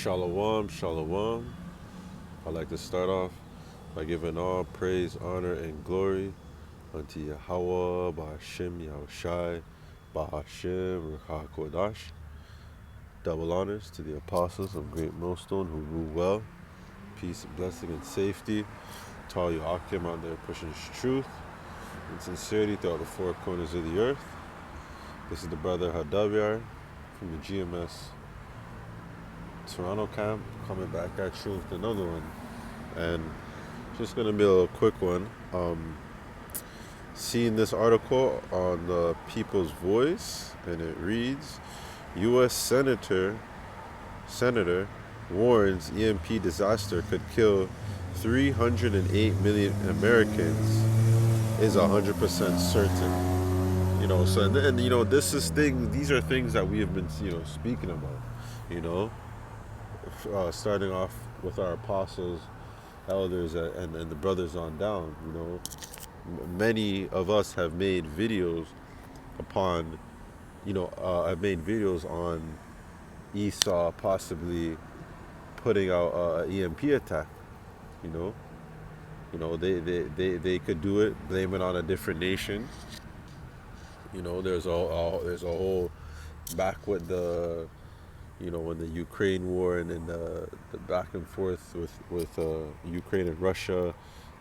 Shalom, shalom. I'd like to start off by giving all praise, honor, and glory unto Yahweh, Bahashim, Yahushai, Bahashim, Ruach HaKodesh. Double honors to the apostles of Great Millstone who rule well, peace, blessing, and safety to all you Hakim out there pushing truth and sincerity throughout the four corners of the earth. This is the brother Hadavyar from the GMS Toronto camp coming back at you with another one. And just gonna be a little quick one. Seeing this article on the People's Voice, and it reads, U.S. Senator warns EMP disaster could kill 308 million Americans is 100% certain. So these are things that we have been, speaking about. You know, starting off with our apostles, elders, and the brothers on down. Many of us have made videos upon, I've made videos on Esau possibly putting out an EMP attack. You know, they could do it, blame it on a different nation. There's a whole back with the when the Ukraine war and then the back and forth with Ukraine and Russia.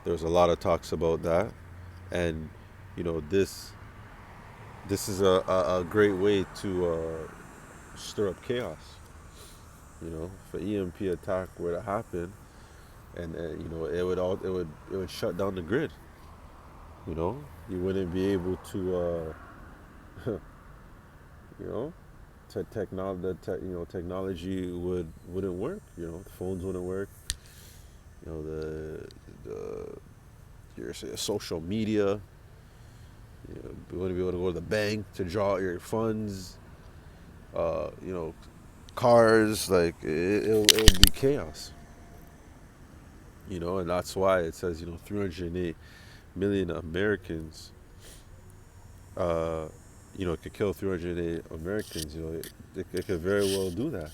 There's a lot of talks about that, and this is a great way to stir up chaos. If an EMP attack were to happen, and it would shut down the grid. You wouldn't be able to you know technology wouldn't work. The phones wouldn't work. The your social media. You wouldn't be able to go to the bank to draw your funds. Cars, like it would be chaos. And that's why it says 308 million Americans. It could kill 308 Americans. It could very well do that.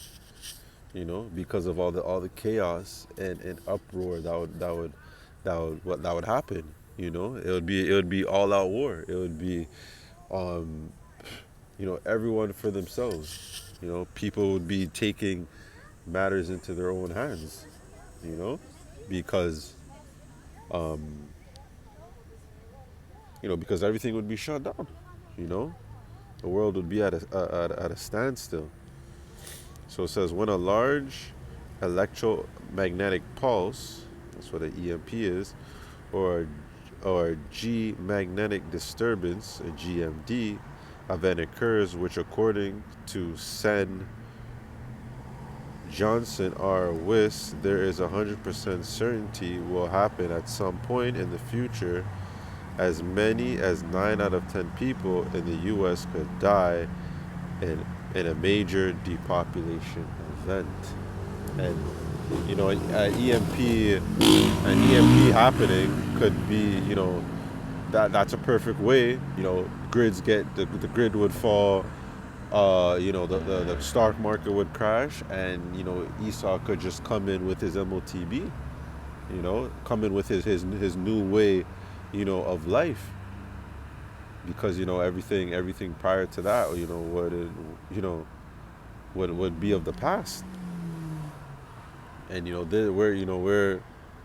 Because of all the chaos and uproar that would happen. It would be all out war. It would be, everyone for themselves. People would be taking matters into their own hands. Because, because everything would be shut down. The world would be at a standstill. So it says when a large electromagnetic pulse, that's what an EMP is, or G magnetic disturbance, a GMD, event occurs, which according to Sen Johnson R. Wiss, there is 100% certainty will happen at some point in the future. As many as 9 out of 10 people in the U.S. could die in a major depopulation event. And an EMP happening could be, that's a perfect way. Grids get the grid would fall. The stock market would crash, and Esau could just come in with his MOTB. Come in with his new way, of life. Because everything prior to that, would be of the past. And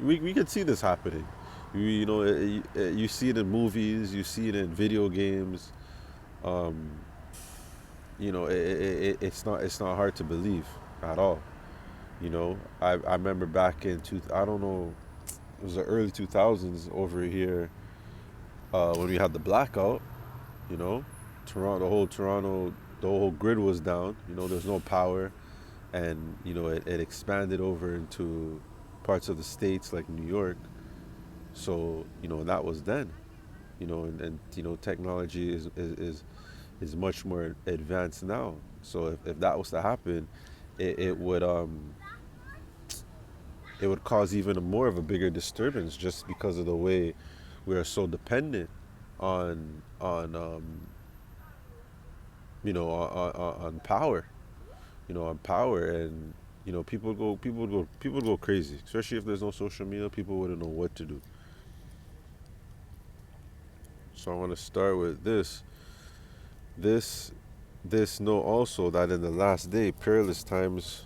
we could see this happening. You see it in movies, you see it in video games. It's not hard to believe at all. I remember back in I don't know, it was the early 2000s over here, when we had the blackout. Toronto, the whole grid was down. There's no power, and it expanded over into parts of the states like New York. So that was then. And technology is much more advanced now. So if that was to happen, it would cause even more of a bigger disturbance, just because of the way we are so dependent on on power, and people would go crazy, especially if there's no social media. People wouldn't know what to do. So I want to start with this this know also that in the last day perilous times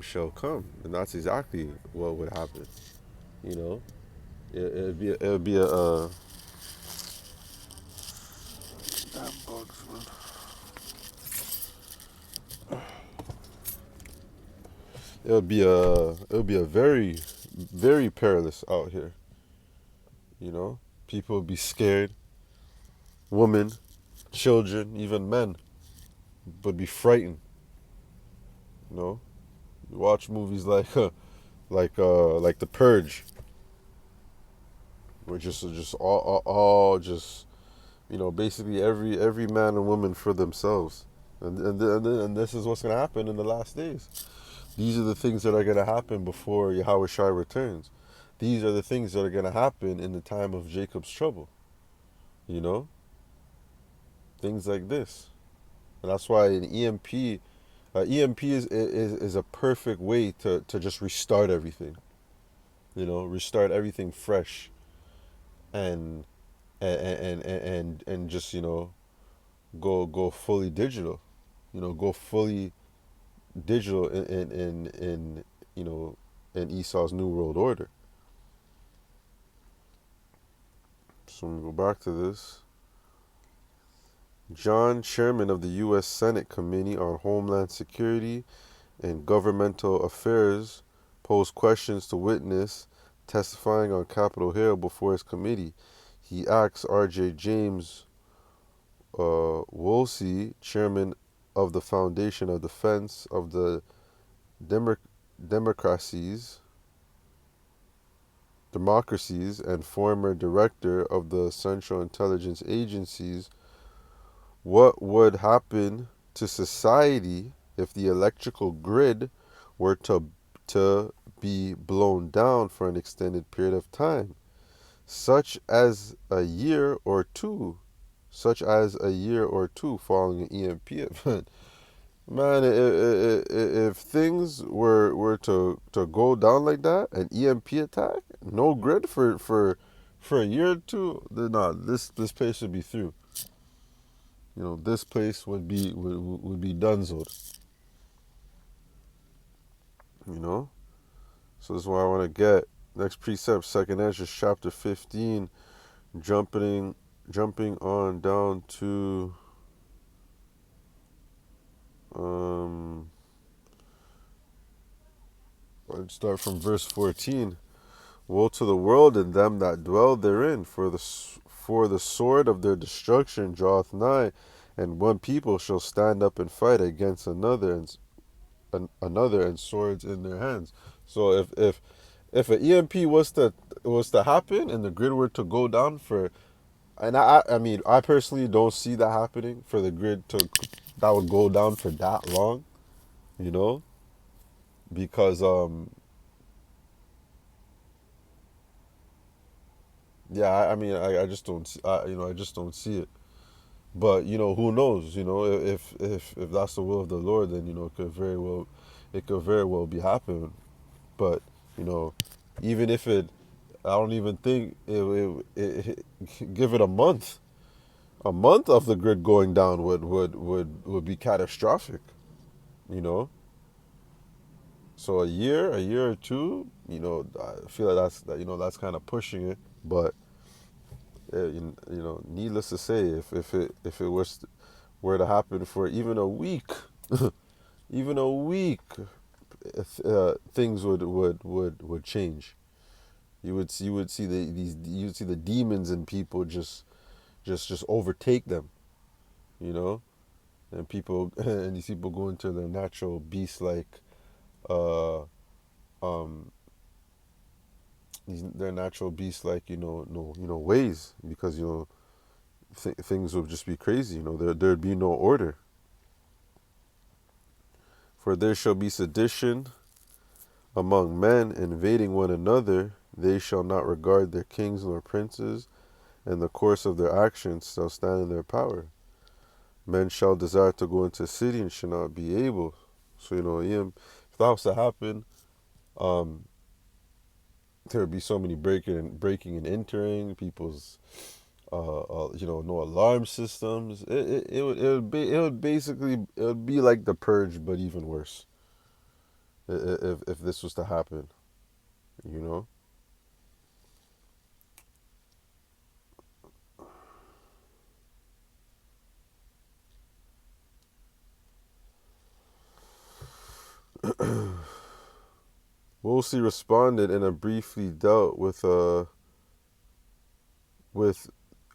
shall come, and that's exactly what would happen. You know, it'd be a damn bugs, man. It'll be a very perilous out here. You know, people would be scared. Women, children, even men would be frightened. You know, you watch movies like like The Purge, where just all just basically every man and woman for themselves. And this is what's gonna happen in the last days. These are the things that are gonna happen before Yahweh Shai returns. These are the things that are gonna happen in the time of Jacob's trouble. You know, things like this, and that's why an EMP is a perfect way to just restart everything. Restart everything fresh and and just go fully digital. Go fully digital in in Esau's New World Order. So we go back to this. John, chairman of the U.S. Senate Committee on Homeland Security and Governmental Affairs, posed questions to witness testifying on Capitol Hill before his committee. He asked R.J. James Woolsey, chairman of the Foundation of Defense of the Democ- Democracies, Democracies and former director of the Central Intelligence Agencies, what would happen to society if the electrical grid were to be blown down for an extended period of time, such as a year or two, following an EMP event. Man, if things were to go down like that, an EMP attack, no grid for a year or two, then nah, this place would be through. This place would be donezoed. You know, so this is why I want to get next precept, Second Ezra chapter 15, jumping on down to I'd start from verse 14. Woe to the world and them that dwell therein, for the sword of their destruction draweth nigh, and one people shall stand up and fight against another, and swords in their hands. So if an EMP was to happen and the grid were to go down and I mean I personally don't see that happening for the grid that would go down for that long, you know, because yeah, I mean, I just don't see, I just don't see it. But who knows? If that's the will of the Lord, then it could very well be happening. But you know, even if I don't even think give it a month of the grid going down would be catastrophic. You know, so a year or two, I feel like that's kind of pushing it, but. Needless to say, if it were to happen for even a week, even a week, things would change. You would see the demons in people just overtake them, you know, and people and these people go into their natural beast like uh um their natural beast like no ways, because things would just be crazy. There'd be no order. For there shall be sedition among men, invading one another. They shall not regard their kings nor princes, and the course of their actions shall stand in their power. Men shall desire to go into a city and shall not be able. So if that was to happen, um, there would be so many breaking and entering people's, no alarm systems. It would be like the purge, but even worse. If this was to happen, you know. Wolsey responded and briefly dealt with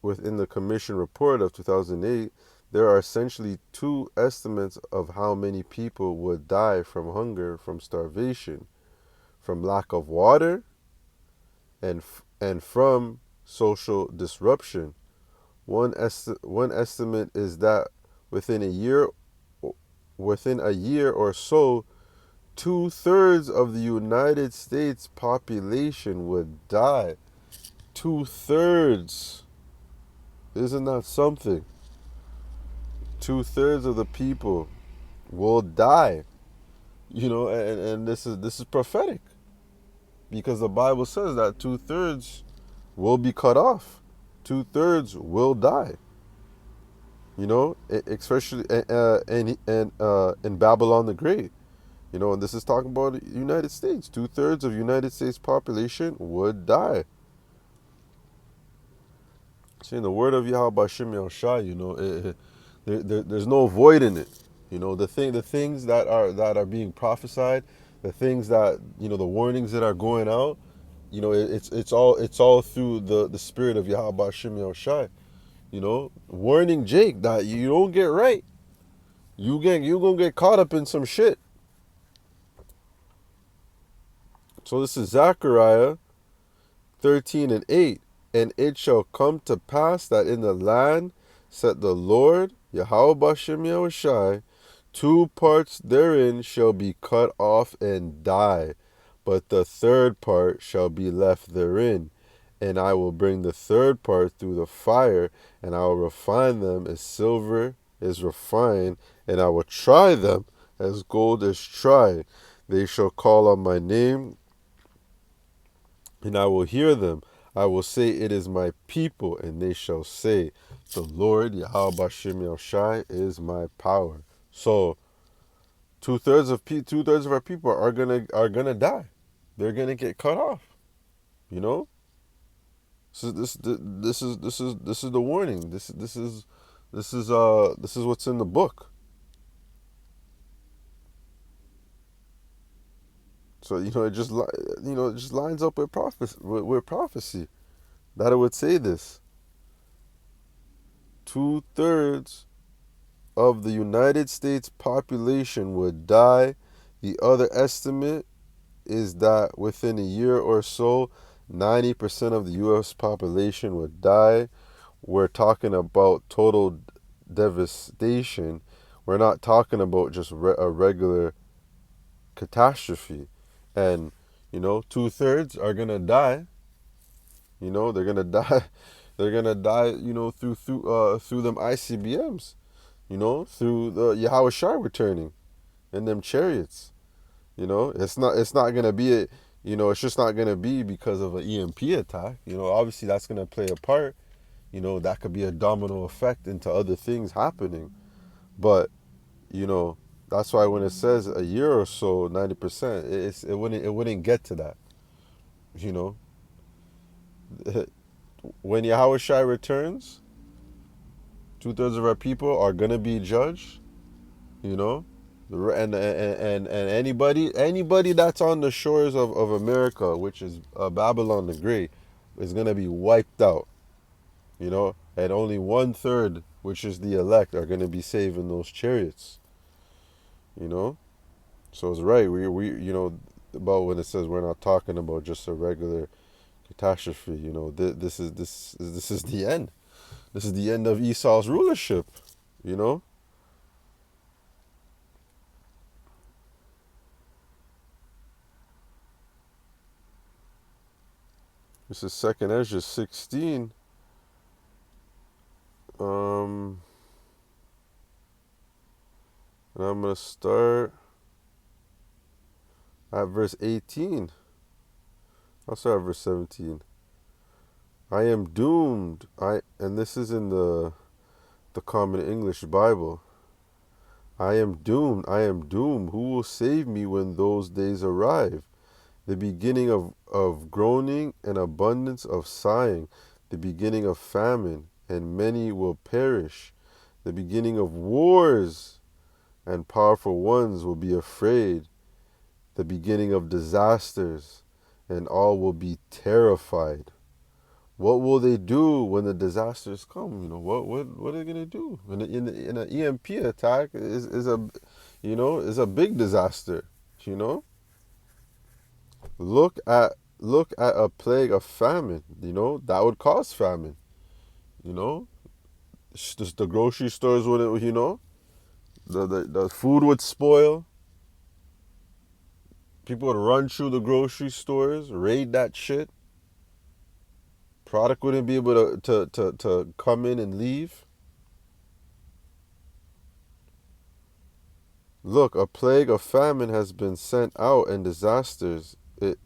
within the commission report of 2008. There are essentially two estimates of how many people would die from hunger, from starvation, from lack of water, and from social disruption. One estimate is that within a year within a year or so, 2/3 of the United States population would die. 2/3. Isn't that something? 2/3 of the people will die. And this is prophetic, because the Bible says that 2/3 will be cut off. 2/3 will die. Especially in Babylon the Great. And this is talking about the United States. 2/3 of United States population would die. Saying the word of Yahweh Bashim Yahushai, there's no void in it. The things that are being prophesied, the things that the warnings that are going out. It's all through the spirit of Yahweh Bashim Yahushai. Warning Jake that you don't get right, you gonna get caught up in some shit. So this is Zechariah 13:8. And it shall come to pass that in the land, said the Lord, Yahweh Bashem Yahushai, 2 parts therein shall be cut off and die, but the third part shall be left therein. And I will bring the third part through the fire, and I will refine them as silver is refined, and I will try them as gold is tried. They shall call on my name, and I will hear them. I will say, it is my people, and they shall say, the Lord Yahweh Bashim Yahushai is my power. So 2/3 of our people are gonna die. They're gonna get cut off. You know. So this is the warning. This is what's in the book. So it just lines up with prophecy that it would say this. 2/3 of the United States population would die. The other estimate is that within a year or so, 90% of the U.S. population would die. We're talking about total devastation. We're not talking about just a regular catastrophe. And 2/3 are gonna die. They're gonna die. They're gonna die. Through them ICBMs. Through the Yahweh Shai returning in them chariots. It's not gonna be it's just not gonna be because of an EMP attack. Obviously that's gonna play a part. That could be a domino effect into other things happening. But that's why when it says a year or so, 90%, it wouldn't get to that. You know, when Yahweh Shai returns, 2/3 of our people are gonna be judged. You know, and anybody that's on the shores of America, which is Babylon the Great, is gonna be wiped out. And only 1/3, which is the elect, are gonna be saved in those chariots. You know, so it's right. We about when it says we're not talking about just a regular catastrophe. This is the end. This is the end of Esau's rulership. You know. This is Second Ezra 16. And I'm gonna start At verse 18. I'll start at verse 17. I am doomed. And this is in the Common English Bible. I am doomed. I am doomed. Who will save me when those days arrive? The beginning of groaning and abundance of sighing, the beginning of famine, and many will perish. The beginning of wars, and powerful ones will be afraid. The beginning of disasters, and all will be terrified. What will they do when the disasters come? What are they gonna do? In an EMP attack is a big disaster. You know, look at a plague of famine. That would cause famine. You know, just the grocery stores wouldn't. The food would spoil. People would run through the grocery stores, raid that shit. Product wouldn't be able to come in and leave. Look, a plague of famine has been sent out, and disasters it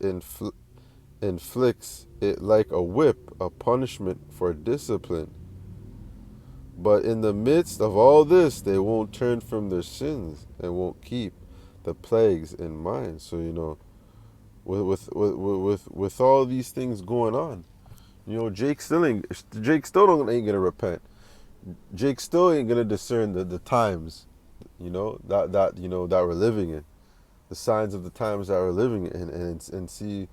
inflicts it like a whip, a punishment for discipline. But in the midst of all this, they won't turn from their sins and won't keep the plagues in mind. So with all these things going on, Jake still ain't gonna repent. Jake still ain't gonna discern the times, that we're living in, the signs of the times that we're living in, and see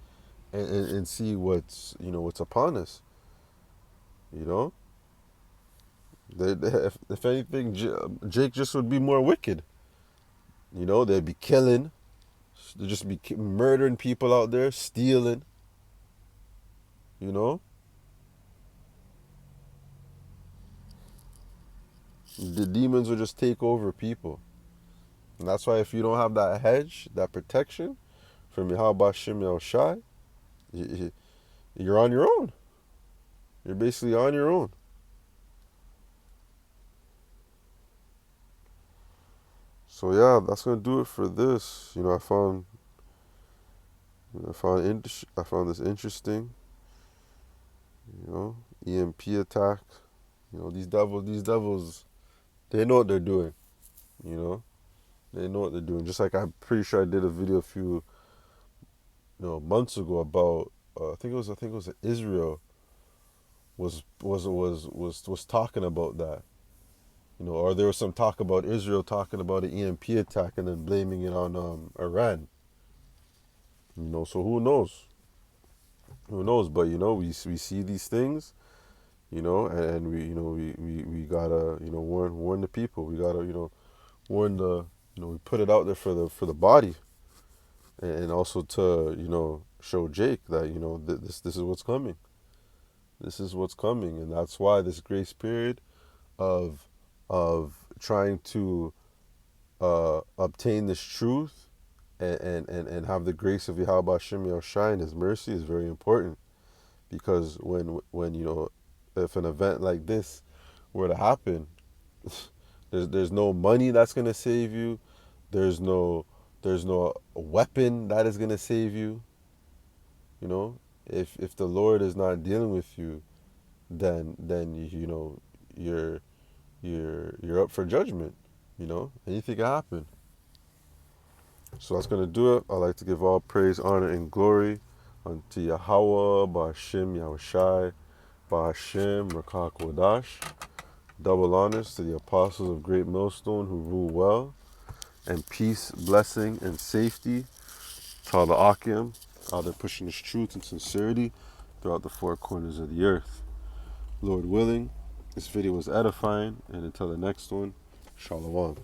what's upon us. If anything, Jake just would be more wicked. They'd be killing, they'd just be murdering people out there, stealing. The demons would just take over people. And that's why if you don't have that hedge, that protection from Yahweh Shem Yahushai, you're on your own. You're basically on your own. So yeah, that's gonna do it for this. I found this interesting. EMP attack. These devils, they know what they're doing. They know what they're doing. Just like I'm pretty sure I did a video a few months ago about I think it was Israel was talking about that. Or there was some talk about Israel talking about an EMP attack and then blaming it on Iran. So who knows? Who knows? But we see these things, and we gotta warn the people. We gotta warn we put it out there for the body, and also to show Jake that this is what's coming. This is what's coming, and that's why this grace period of trying to obtain this truth and have the grace of Yahweh Shem Yahushai and His mercy is very important. Because when if an event like this were to happen, there's no money that's gonna save you. There's no weapon that is gonna save you. If the Lord is not dealing with you, then you're up for judgment. Anything can happen. So that's gonna do it. I'd like to give all praise, honor, and glory unto Yahweh, Ba'ashem Yahushai, Ba'ashem Rakah Kodash. Double honors to the apostles of Great Millstone who rule well, and peace, blessing, and safety to all the Akim out there pushing this truth and sincerity throughout the four corners of the earth. Lord willing, this video was edifying, and until the next one, Shalom.